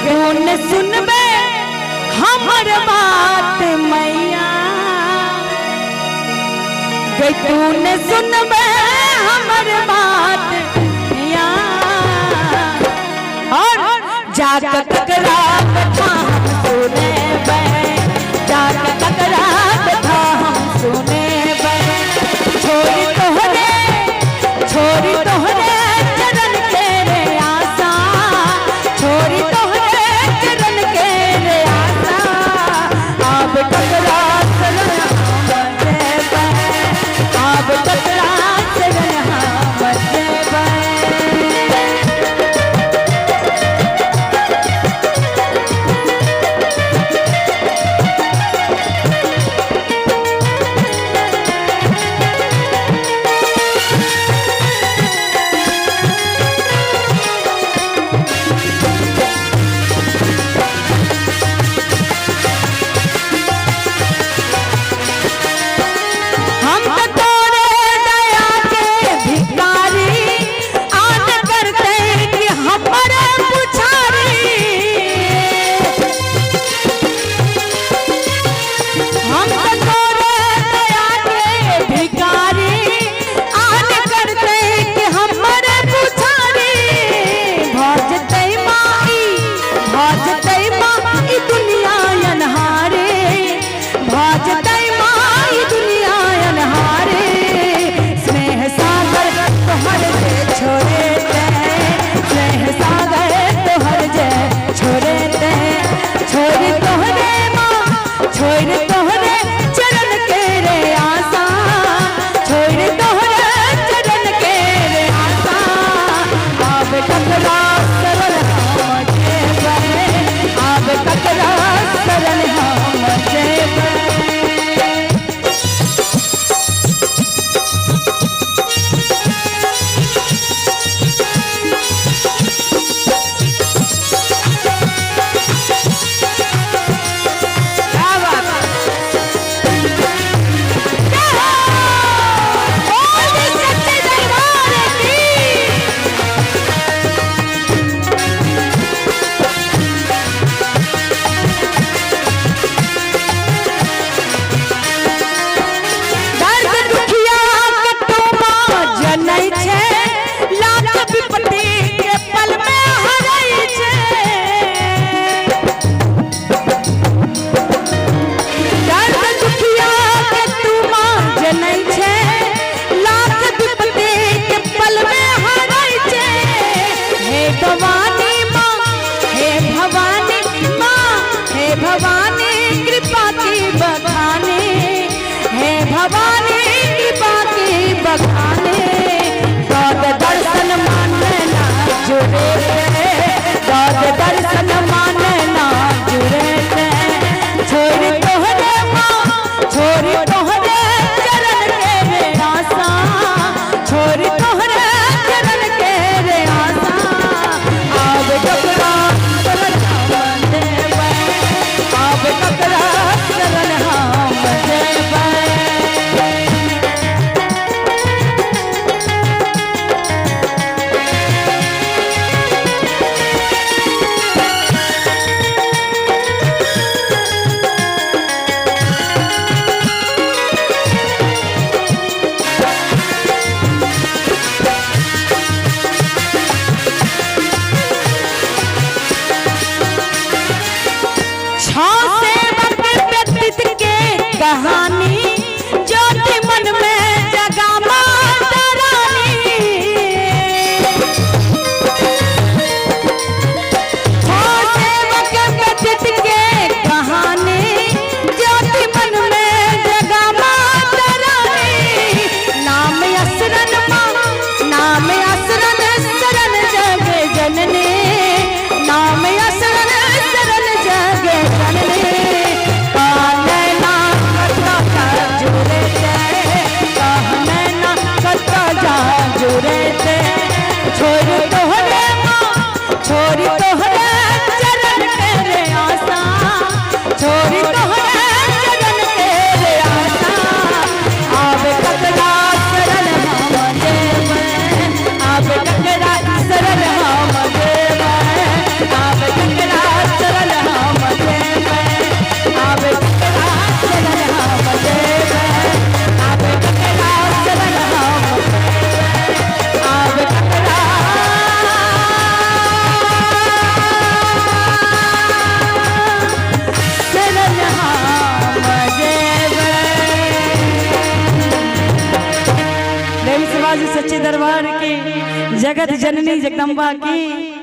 कौन सुनबे हमर बात मैया, कौन सुनबे हमर बात मैया। और जाकर ककरा कथा हम सुने बे, जाकर ककरा कथा हम सुने बे। छोरी तोहरे, छोरी तोहरे चरण के रे आशा, छोरी तोहरे चरण के रे आशा। अब ककरा शरण हम देबे, अब ककरा शरण हम देबे। भवानी कृपा की बखाने, हे भवानी कृपा की बखाने। गौद दर्शन माने ना जुड़े, गौद दर्शन माने ना जुड़े। छोरी तोहरे माँ, छोरी तोहरे चरण के रे आशा, छोरी तोहरे चरण के रे आशा। अब ककरा शरण हम देबे, अब ककरा शरण हम देबे। दरबार की, जगत जननी जगदम्बा की।